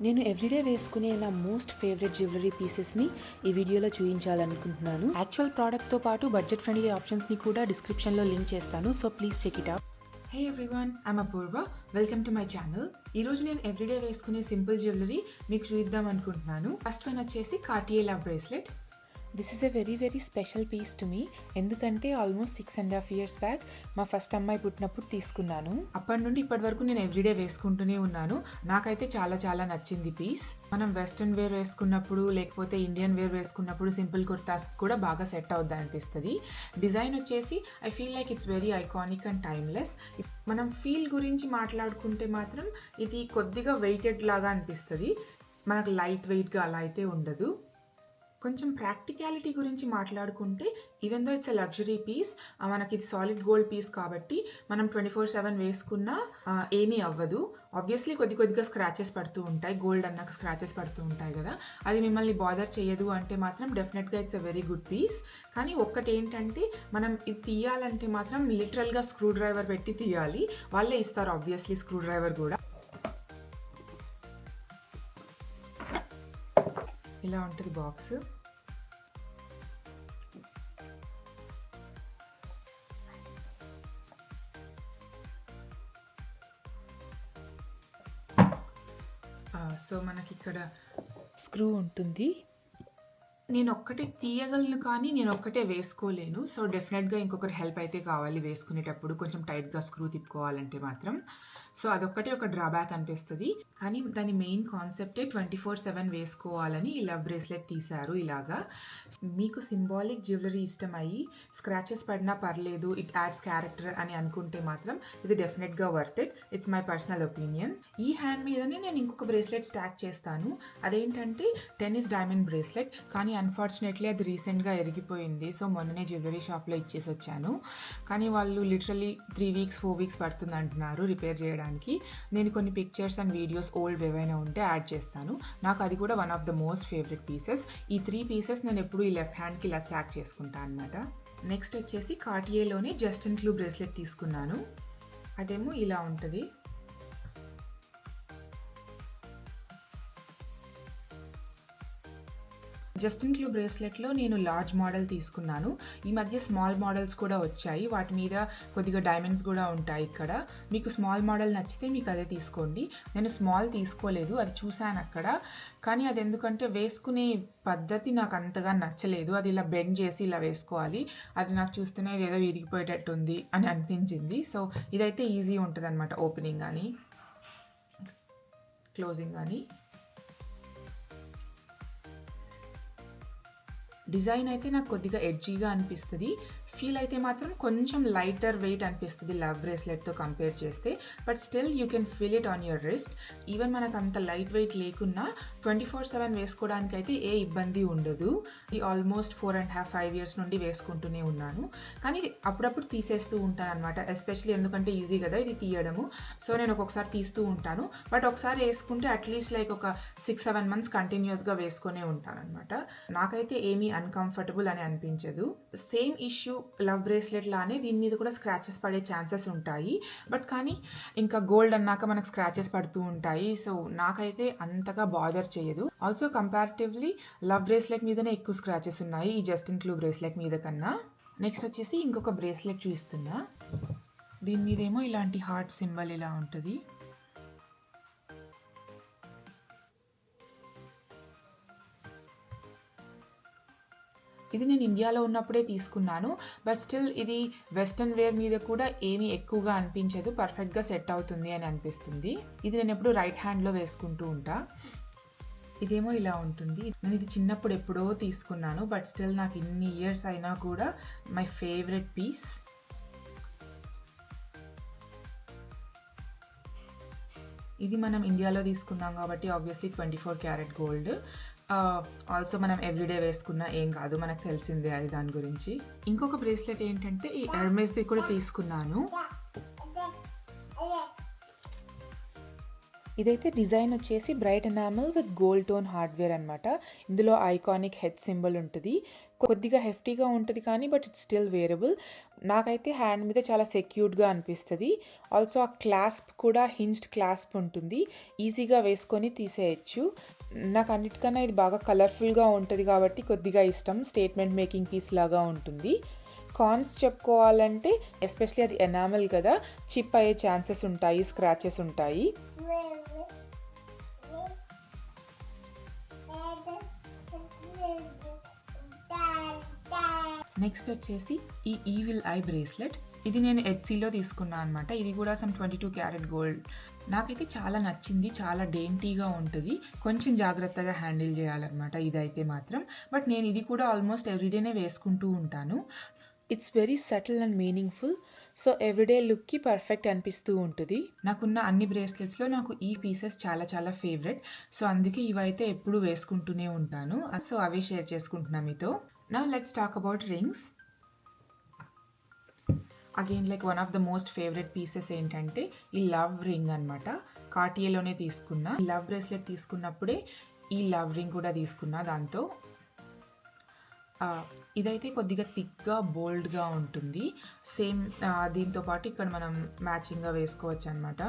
నేను ఎవ్రీడే వేసుకునే నా మోస్ట్ ఫేవరెట్ జ్యువెలరీ పీసెస్ని ఈ వీడియోలో చూపించాలనుకుంటున్నాను. యాక్చువల్ ప్రోడక్ట్తో పాటు బడ్జెట్ ఫ్రెండ్లీ ఆప్షన్స్ని కూడా డిస్క్రిప్షన్లో లింక్ చేస్తాను, so please check it out. Hey everyone, I'm Apoorva. Welcome to my channel. ఈరోజు నేను ఎవ్రీడే వేసుకునే సింపుల్ జ్యువెలరీ మీకు చూద్దాం అనుకుంటున్నాను. ఫస్ట్ వన్ వచ్చేసి Cartier love bracelet. This is a very very special piece to me, ఎందుకంటే ఆల్మోస్ట్ 6.5 years బ్యాక్ మా first అమ్మాయి పుట్టినప్పుడు తీసుకున్నాను. అప్పటి నుండి ఇప్పటి వరకు నేను ఎవ్రీడే వేసుకుంటూనే ఉన్నాను. నాకైతే చాలా చాలా నచ్చింది పీస్. మనం వెస్ట్రన్ వేర్ వేసుకున్నప్పుడు లేకపోతే ఇండియన్ వేర్ వేసుకున్నప్పుడు సింపుల్ కుర్తాస్ కూడా బాగా సెట్ అవుద్ది అనిపిస్తుంది. డిజైన్ వచ్చేసి I feel like it's very iconic and timeless. మనం ఫీల్ గురించి మాట్లాడుకుంటే మాత్రం ఇది కొద్దిగా వెయిటెడ్ లాగా అనిపిస్తుంది, మనకు లైట్ వెయిట్గా అలా అయితే ఉండదు. కొంచెం ప్రాక్టికాలిటీ గురించి మాట్లాడుకుంటే even though it's a luxury piece, మనకి ఇది సాలిడ్ గోల్డ్ పీస్ కాబట్టి మనం 24/7 వేసుకున్నా ఏమీ అవ్వదు. ఆబ్వియస్లీ కొద్దిగా స్క్రాచెస్ పడుతూ ఉంటాయి, గోల్డ్ అన్నాక స్క్రాచెస్ పడుతూ ఉంటాయి కదా, అది మిమ్మల్ని బాదర్ చేయదు అంటే మాత్రం డెఫినెట్గా it's a very good piece. కానీ ఒక్కటి ఏంటంటే మనం ఇది తీయాలంటే మాత్రం లిటరల్గా స్క్రూ డ్రైవర్ పెట్టి తీయాలి. వాళ్ళే ఇస్తారు ఆబ్వియస్లీ స్క్రూ డ్రైవర్ కూడా. ఇలా ఉంటుంది బాక్స్. సో మనకి ఇక్కడ స్క్రూ ఉంటుంది. నేను ఒక్కటే తీయగలను కానీ నేను ఒక్కటే వేసుకోలేను. సో డెఫినెట్గా ఇంకొకరి హెల్ప్ అయితే కావాలి వేసుకునేటప్పుడు, కొంచెం టైట్గా స్క్రూ తిప్పుకోవాలంటే మాత్రం. సో అదొక్కటే ఒక డ్రాబ్యాక్ అనిపిస్తుంది, కానీ దాని మెయిన్ కాన్సెప్టే 24/7 వేసుకోవాలని ఈ లవ్ బ్రేస్లెట్ తీశారు ఇలాగా. మీకు సింబాలిక్ జ్యువెలరీ ఇష్టం అయ్యి స్క్రాచెస్ పడినా పర్లేదు, ఇట్ యాడ్స్ క్యారెక్టర్ అని అనుకుంటే మాత్రం ఇది డెఫినెట్గా worth it. It's my personal opinion. ఈ హ్యాండ్ మీదనే నేను ఇంకొక బ్రేస్లెట్ స్టాక్ చేస్తాను. అదేంటంటే టెన్నిస్ డైమండ్ బ్రేస్లెట్, కానీ అన్ఫార్చునేట్లీ అది రీసెంట్గా ఎరిగిపోయింది. సో మొన్ననే జ్యువెలరీ షాప్లో ఇచ్చేసి వచ్చాను, కానీ వాళ్ళు లిటరలీ 3 weeks 4 weeks పడుతుంది అంటున్నారు రిపేర్ చేయడానికి. నేను కొన్ని పిక్చర్స్ అండ్ వీడియోస్ ఓల్డ్ ఏవైనా ఉంటే యాడ్ చేస్తాను. నాకు అది కూడా one of the most favourite pieces. ఈ 3 pieces నేను ఎప్పుడు ఈ లెఫ్ట్ హ్యాండ్కి ఇలా స్టాక్ చేసుకుంటాను అనమాట. నెక్స్ట్ వచ్చేసి కార్టియర్లోనే జస్టిన్ క్లూ బ్రేస్లెట్ తీసుకున్నాను. అదేమో ఇలా ఉంటుంది. జస్టిన్ క్లూ బ్రేస్లెట్లో నేను లార్జ్ మోడల్ తీసుకున్నాను. ఈ మధ్య స్మాల్ మోడల్స్ కూడా వచ్చాయి, వాటి మీద కొద్దిగా డైమండ్స్ కూడా ఉంటాయి. ఇక్కడ మీకు స్మాల్ మోడల్ నచ్చితే మీకు అదే తీసుకోండి. నేను స్మాల్ తీసుకోలేదు, అది చూశాను అక్కడ, కానీ అది ఎందుకంటే వేసుకునే పద్ధతి నాకు అంతగా నచ్చలేదు. అది ఇలా బెండ్ చేసి ఇలా వేసుకోవాలి, అది నాకు చూస్తేనే ఇది ఏదో విరిగిపోయేటట్టు ఉంది అని అనిపించింది. సో ఇదైతే ఈజీ ఉంటుంది అనమాట, ఓపెనింగ్ కానీ క్లోజింగ్ కానీ. డిజైన్ అయితే నాకు కొద్దిగా ఎడ్జీగా అనిపిస్తుంది, ఫీల్ అయితే మాత్రం కొంచెం లైటర్ వెయిట్ అనిపిస్తుంది లవ్ బ్రేస్లెట్తో కంపేర్ చేస్తే. But still you can feel it on your wrist. Even మనకు అంత లైట్ వెయిట్ లేకున్నా 24/7 వేసుకోవడానికి అయితే ఏ ఇబ్బంది ఉండదు. ఇది ఆల్మోస్ట్ 4.5 years నుండి వేసుకుంటూనే ఉన్నాను, కానీ అప్పుడప్పుడు తీసేస్తూ ఉంటాను అనమాట. ఎస్పెషల్లీ ఎందుకంటే ఈజీ కదా ఇది తీయడము, సో నేను ఒక్కొక్కసారి తీస్తూ ఉంటాను. బట్ ఒకసారి వేసుకుంటే అట్లీస్ట్ లైక్ ఒక 6-7 months కంటిన్యూస్గా వేసుకునే ఉంటాను అనమాట. నాకైతే ఏమీ అన్కంఫర్టబుల్ అని అనిపించదు. సేమ్ ఇష్యూ లవ్ బ్రేస్లెట్ లానే దీని మీద కూడా స్క్రాచెస్ పడే ఛాన్సెస్ ఉంటాయి, బట్ కానీ ఇంకా గోల్డ్ అన్నాక మనకు స్క్రాచెస్ పడుతూ ఉంటాయి. సో నాకైతే అంతగా బాదర్ చేయదు. ఆల్సో కంపారిటివ్లీ లవ్ బ్రేస్లెట్ మీదనే ఎక్కువ స్క్రాచెస్ ఉన్నాయి ఈ జస్టిన్ క్లూ బ్రేస్లెట్ మీద కన్నా. నెక్స్ట్ వచ్చేసి ఇంకొక బ్రేస్లెట్ చూస్తున్నా. దీని మీదేమో ఇలాంటి హార్ట్ సింబల్ ఇలా ఉంటుంది. ఇది నేను ఇండియాలో ఉన్నప్పుడే తీసుకున్నాను, బట్ స్టిల్ ఇది వెస్ట్రన్ వేర్ మీద కూడా ఏమీ ఎక్కువగా అనిపించదు, పర్ఫెక్ట్గా సెట్ అవుతుంది అని అనిపిస్తుంది. ఇది నేను ఎప్పుడు రైట్ హ్యాండ్లో వేసుకుంటూ ఉంటా. ఇదేమో ఇలా ఉంటుంది. నేను ఇది చిన్నప్పుడు ఎప్పుడో తీసుకున్నాను, బట్ స్టిల్ నాకు ఇన్ని ఇయర్స్ అయినా కూడా మై ఫేవరెట్ పీస్. ఇది మనం ఇండియాలో తీసుకున్నాం కాబట్టి ఆబ్వియస్లీ 24 karat గోల్డ్. ఆల్సో మనం ఎవ్రీడే వేసుకున్నా ఏం కాదు, మనకు తెలిసిందే అది దాని గురించి. ఇంకొక బ్రేస్లెట్ ఏంటంటే ఈ హెర్మెస్ది కూడా తీసుకున్నాను. ఇదైతే డిజైన్ వచ్చేసి bright enamel with gold tone hardware అనమాట. ఇందులో ఐకానిక్ హెడ్ సింబల్ ఉంటుంది. కొద్దిగా హెఫ్టీగా ఉంటుంది కానీ బట్ ఇట్స్ స్టిల్ వేరబుల్. నాకైతే హ్యాండ్ మీద చాలా సెక్యూర్డ్గా అనిపిస్తుంది. ఆల్సో ఆ క్లాస్ప్ కూడా హింజ్డ్ క్లాస్ప్ ఉంటుంది, ఈజీగా వేసుకొని తీసేయచ్చు. నాకు అన్నిటికన్నా ఇది బాగా కలర్ఫుల్గా ఉంటుంది కాబట్టి కొద్దిగా ఇష్టం. స్టేట్మెంట్ మేకింగ్ పీస్ లాగా ఉంటుంది. కాన్స్ చెప్పుకోవాలంటే ఎస్పెషలీ అది ఎనామెల్ కదా, చిప్ అయ్యే ఛాన్సెస్ ఉంటాయి, స్క్రాచెస్ ఉంటాయి. నెక్స్ట్ వచ్చేసి ఈ ఈవిల్ ఐ బ్రేస్లెట్. ఇది నేను ఎడ్సీలో తీసుకున్నాను అనమాట. ఇది కూడా సమ్ 22 క్యారెట్ గోల్డ్. నాకైతే చాలా నచ్చింది, చాలా డేంటీగా ఉంటుంది, కొంచెం జాగ్రత్తగా హ్యాండిల్ చేయాలన్నమాట ఇదైతే మాత్రం. బట్ నేను ఇది కూడా ఆల్మోస్ట్ ఎవ్రీడేనే వేసుకుంటూ ఉంటాను. It's very subtle and meaningful, so everyday లుక్కి పర్ఫెక్ట్ అనిపిస్తూ ఉంటుంది. నాకున్న అన్ని బ్రేస్లెట్స్లో నాకు ఈ పీసెస్ చాలా చాలా ఫేవరెట్. సో అందుకే ఇవైతే ఎప్పుడు వేసుకుంటూనే ఉంటాను. సో అవే షేర్ చేసుకుంటున్నా మీతో. Now let's talk about rings. Again like one of the most favourite pieces ఏంటంటే ఈ లవ్ రింగ్ అనమాట. కార్టియేలోనే తీసుకున్నా. ఈ లవ్ బ్రేస్లెట్ తీసుకున్నప్పుడే ఈ లవ్ రింగ్ కూడా తీసుకున్నా దాంతో. ఇదైతే కొద్దిగా థిక్గా బోల్డ్గా ఉంటుంది. సేమ్ దీంతో పాటు ఇక్కడ మనం మ్యాచింగ్గా వేసుకోవచ్చు అనమాట.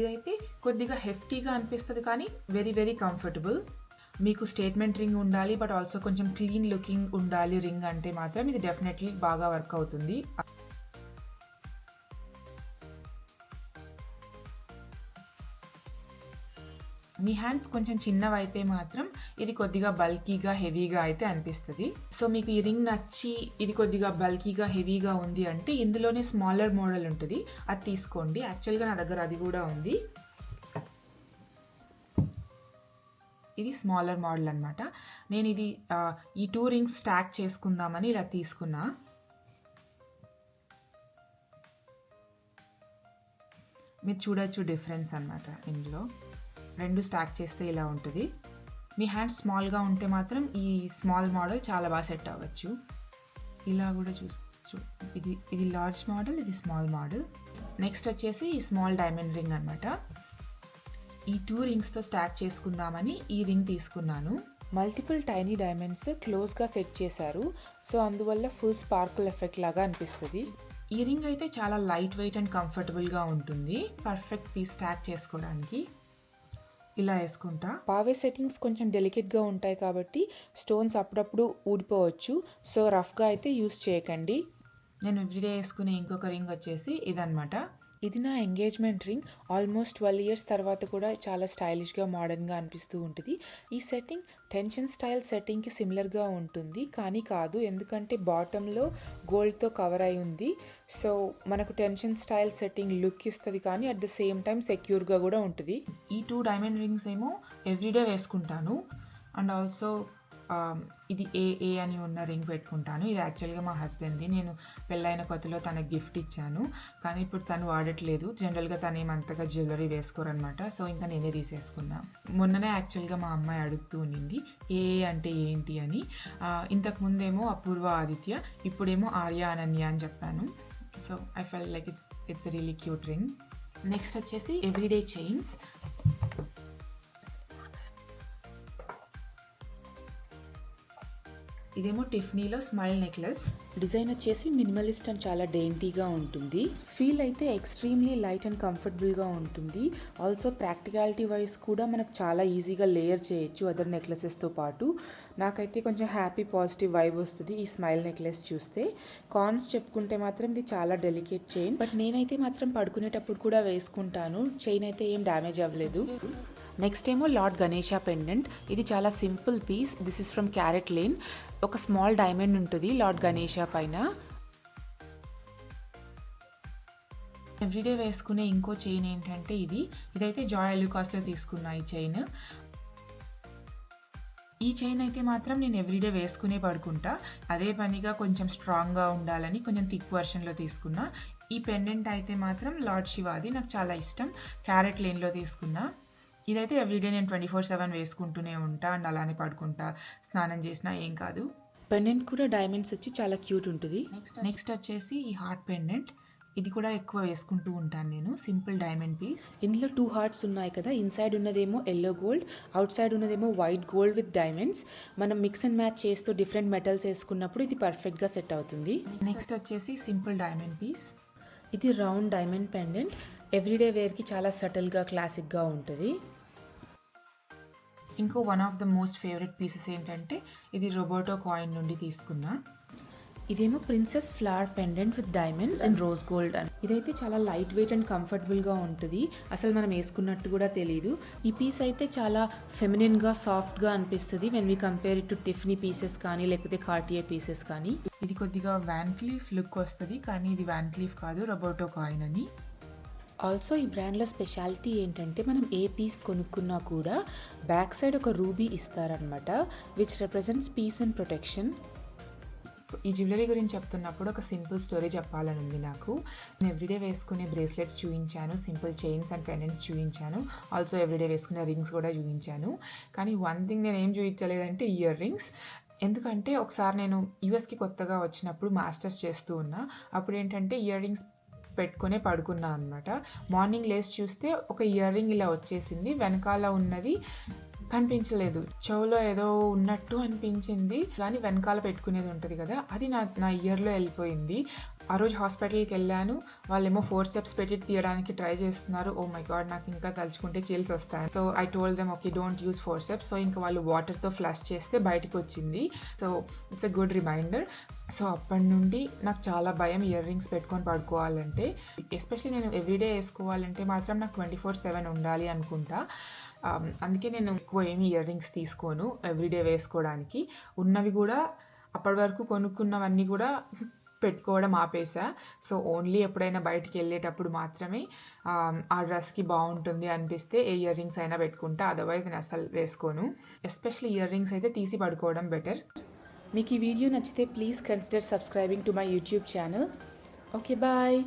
ఇదైతే కొద్దిగా హెఫ్టీగా అనిపిస్తుంది కానీ వెరీ వెరీ కంఫర్టబుల్. మీకు స్టేట్మెంట్ రింగ్ ఉండాలి బట్ ఆల్సో కొంచెం క్లీన్ లుకింగ్ ఉండాలి రింగ్ అంటే మాత్రం ఇది డెఫినెట్లీ బాగా వర్క్ అవుతుంది. మీ హ్యాండ్స్ కొంచెం చిన్నవైతే మాత్రం ఇది కొద్దిగా బల్కీగా హెవీగా అయితే అనిపిస్తుంది. సో మీకు ఈ రింగ్ నచ్చి ఇది కొద్దిగా బల్కీగా హెవీగా ఉంది అంటే ఇందులోనే స్మాలర్ మోడల్ ఉంటుంది, అది తీసుకోండి. యాక్చువల్గా నా దగ్గర అది కూడా ఉంది. ఇది స్మాలర్ మోడల్ అనమాట. నేను ఇది ఈ 2 రింగ్స్ స్టాక్ చేసుకుందామని ఇలా తీసుకున్నా. మీరు చూడొచ్చు డిఫరెన్స్ అనమాట. ఇందులో 2 స్టాక్ చేస్తే ఇలా ఉంటుంది. మీ హ్యాండ్స్ స్మాల్గా ఉంటే మాత్రం ఈ స్మాల్ మోడల్ చాలా బాగా సెట్ అవ్వచ్చు. ఇలా కూడా ఇది లార్జ్ మోడల్, ఇది స్మాల్ మోడల్. నెక్స్ట్ వచ్చేసి ఈ స్మాల్ డైమండ్ రింగ్ అనమాట. ఈ 2 రింగ్స్తో స్టాక్ చేసుకుందామని ఈ రింగ్ తీసుకున్నాను. మల్టిపుల్ టైనీ డైమండ్స్ క్లోజ్గా సెట్ చేశారు, సో అందువల్ల ఫుల్ స్పార్కిల్ ఎఫెక్ట్ లాగా అనిపిస్తుంది. ఈ రింగ్ అయితే చాలా లైట్ వెయిట్ అండ్ కంఫర్టబుల్గా ఉంటుంది. పర్ఫెక్ట్ పీస్ స్టాక్ చేసుకోవడానికి ఇలా వేసుకుంటా. పావే సెట్టింగ్స్ కొంచెం డెలికేట్గా ఉంటాయి కాబట్టి స్టోన్స్ అప్పుడప్పుడు ఊడిపోవచ్చు, సో రఫ్గా అయితే యూస్ చేయకండి. నేను ఎవ్రీడే వేసుకునే ఇంకొక రింగ్ వచ్చేసి ఇదనమాట. ఇది నా ఎంగేజ్మెంట్ రింగ్. ఆల్మోస్ట్ 12 years తర్వాత కూడా చాలా స్టైలిష్గా మోడర్న్గా అనిపిస్తూ ఉంటుంది. ఈ సెట్టింగ్ టెన్షన్ స్టైల్ సెట్టింగ్కి సిమిలర్గా ఉంటుంది కానీ కాదు, ఎందుకంటే బాటంలో గోల్డ్తో కవర్ అయి ఉంది. సో మనకు టెన్షన్ స్టైల్ సెట్టింగ్ లుక్ ఇస్తుంది కానీ అట్ ద సేమ్ టైం సెక్యూర్గా కూడా ఉంటుంది. ఈ 2 డైమండ్ రింగ్స్ ఏమో ఎవ్రీడే వేసుకుంటాను. అండ్ ఆల్సో ఇది ఏ అని ఉన్న రింగ్ పెట్టుకుంటాను. ఇది యాక్చువల్గా మా హస్బెండ్ది. నేను పెళ్ళైన కొత్తలో తనకు గిఫ్ట్ ఇచ్చాను కానీ ఇప్పుడు తను వాడట్లేదు. జనరల్గా తను ఏమంతగా జ్యువెలరీ వేసుకోరనమాట. సో ఇంకా నేనే తీసేసుకున్నా. మొన్ననే యాక్చువల్గా మా అమ్మాయి అడుగుతూ ఉండింది ఏ అంటే ఏంటి అని. ఇంతకు ముందేమో అపూర్వ ఆదిత్య, ఇప్పుడేమో ఆర్య అనన్య అని చెప్పాను. So I fell like it's really cute ring. Next వచ్చేసి ఎవ్రీడే చైన్స్. ఇదేమో టిఫ్నీలో స్మైల్ నెక్లెస్. డిజైన్ వచ్చేసి మినిమలిస్ట్ అండ్ చాలా డేంటీగా ఉంటుంది. ఫీల్ అయితే ఎక్స్ట్రీమ్లీ లైట్ అండ్ కంఫర్టబుల్గా ఉంటుంది. ఆల్సో ప్రాక్టికాలిటీ వైజ్ కూడా మనకు చాలా ఈజీగా లేయర్ చేయొచ్చు అదర్ నెక్లెసెస్తో పాటు. నాకైతే కొంచెం హ్యాపీ పాజిటివ్ వైబ్ వస్తుంది ఈ స్మైల్ నెక్లెస్ చూస్తే. కాన్స్ చెప్పుకుంటే మాత్రం ఇది చాలా డెలికేట్ చైన్, బట్ నేనైతే మాత్రం పడుకునేటప్పుడు కూడా వేసుకుంటాను. చైన్ అయితే ఏం డ్యామేజ్ అవ్వలేదు. నెక్స్ట్ ఏమో లార్డ్ గణేష పెండెంట్. ఇది చాలా simple piece. This is from CaratLane. ఒక స్మాల్ డైమండ్ ఉంటుంది లార్డ్ గణేష పైన. ఎవ్రీడే వేసుకునే ఇంకో చైన్ ఏంటంటే ఇదైతే జాయ్ అలుకాస్లో తీసుకున్నా ఈ చైన్. ఈ చైన్ అయితే మాత్రం నేను ఎవ్రీడే వేసుకునే పడుకుంటా. అదే పనిగా కొంచెం స్ట్రాంగ్గా ఉండాలని కొంచెం థిక్ వర్షన్లో తీసుకున్నా. ఈ పెండెంట్ అయితే మాత్రం లార్డ్ శివాది, నాకు చాలా ఇష్టం. క్యారెట్ లేన్లో తీసుకున్నా. ఇదైతే ఎవ్రీడే నేను 24/7 వేసుకుంటూనే ఉంటా అండ్ అలానే పడుకుంటా. స్నానం చేసినా ఏం కాదు. పెండెంట్ కూడా డైమండ్స్ వచ్చి చాలా క్యూట్ ఉంటుంది. నెక్స్ట్ వచ్చేసి ఈ హార్ట్ పెండెంట్. ఇది కూడా ఎక్కువ వేసుకుంటూ ఉంటాను నేను. Simple diamond piece. ఇందులో 2 హార్ట్స్ ఉన్నాయి కదా, ఇన్సైడ్ ఉన్నదేమో ఎల్లో గోల్డ్, అవుట్ సైడ్ ఉన్నదేమో వైట్ గోల్డ్ విత్ డైమండ్స్. మనం మిక్స్ అండ్ మ్యాచ్ చేస్తూ డిఫరెంట్ మెటల్స్ వేసుకున్నప్పుడు ఇది పర్ఫెక్ట్గా సెట్ అవుతుంది. నెక్స్ట్ వచ్చేసి సింపుల్ డైమండ్ పీస్. ఇది రౌండ్ డైమండ్ పెండెంట్. ఎవ్రీడే వేర్కి చాలా సటిల్గా క్లాసిక్గా ఉంటుంది. ఇంకో one of the most favourite pieces ఏంటంటే ఇది రోబోటో కాయిన్ నుండి తీసుకున్నా. ఇదేమో princess flower pendant with diamonds and rose gold అని. ఇదైతే చాలా లైట్ వెయిట్ అండ్ కంఫర్టబుల్గా ఉంటుంది. అసలు మనం వేసుకున్నట్టు కూడా తెలియదు. ఈ పీస్ అయితే చాలా ఫెమినిన్గా సాఫ్ట్గా అనిపిస్తుంది when we compare it to Tiffany pieces కానీ లేకపోతే కార్టియర్ పీసెస్ కానీ. ఇది కొద్దిగా వ్యాన్ క్లీఫ్ లుక్ వస్తుంది, కానీ ఇది వ్యాన్ క్లీఫ్ కాదు, రోబోటో కాయిన్ అని. ఆల్సో ఈ బ్రాండ్లో స్పెషాలిటీ ఏంటంటే మనం ఏ పీస్ కొనుక్కున్నా కూడా బ్యాక్ సైడ్ ఒక రూబీ ఇస్తారనమాట, which represents peace and protection. ఈ జ్యువెలరీ గురించి చెప్తున్నప్పుడు ఒక సింపుల్ స్టోరీ చెప్పాలని ఉంది నాకు. నేను ఎవ్రీడే వేసుకునే బ్రేస్లెట్స్ చూపించాను, సింపుల్ చైన్స్ అండ్ పెండెంట్స్ చూపించాను, ఆల్సో ఎవ్రీడే వేసుకునే రింగ్స్ కూడా చూపించాను. కానీ వన్ థింగ్ నేను ఏం చూపించలేదంటే ఇయర్ రింగ్స్. ఎందుకంటే ఒకసారి నేను యూఎస్కి కొత్తగా వచ్చినప్పుడు మాస్టర్స్ చేస్తూ ఉన్నా. అప్పుడు ఏంటంటే ఇయర్ రింగ్స్ పెట్టుకునే పడుకున్నా అనమాట. మార్నింగ్ లేసి చూస్తే ఒక ఇయర్ రింగ్ ఇలా వచ్చేసింది, వెనకాల ఉన్నది కనిపించలేదు. చెవులో ఏదో ఉన్నట్టు అనిపించింది, కానీ వెనకాల పెట్టుకునేది ఉంటుంది కదా, అది నా ఇయర్లో వెళ్ళిపోయింది. ఆ రోజు హాస్పిటల్కి వెళ్ళాను, వాళ్ళేమో 4 స్టెప్స్ పెట్టి తీయడానికి ట్రై చేస్తున్నారు. ఓ మై గాడ్, నాకు ఇంకా తలుచుకుంటే చిల్స్ వస్తాయి. So I told them okay don't use 4 steps. So ఇంకా వాళ్ళు వాటర్తో ఫ్లష్ చేస్తే బయటకు వచ్చింది. So it's a good reminder. So అప్పటి నుండి నాకు చాలా భయం ఇయర్ రింగ్స్ పెట్టుకొని పడుకోవాలంటే. ఎస్పెషలీ నేను ఎవ్రీడే వేసుకోవాలంటే మాత్రం నాకు 24/7 ఉండాలి అనుకుంటా. అందుకే నేను ఎక్కువ ఏమి ఇయర్ రింగ్స్ తీసుకోను ఎవ్రీడే వేసుకోవడానికి. ఉన్నవి కూడా అప్పటి వరకు కొనుక్కున్నవన్నీ కూడా పెట్టుకోవడం ఆపేసా. సో ఓన్లీ ఎప్పుడైనా బయటికి వెళ్ళేటప్పుడు మాత్రమే ఆ డ్రెస్కి బాగుంటుంది అనిపిస్తే ఏ ఇయర్ రింగ్స్ అయినా పెట్టుకుంటా, అదర్వైజ్ నేను అసలు వేసుకోను. ఎస్పెషల్లీ ఇయర్ రింగ్స్ అయితే తీసి పడుకోవడం బెటర్. మీకు ఈ వీడియో నచ్చితే please consider subscribing to my YouTube channel. Okay bye.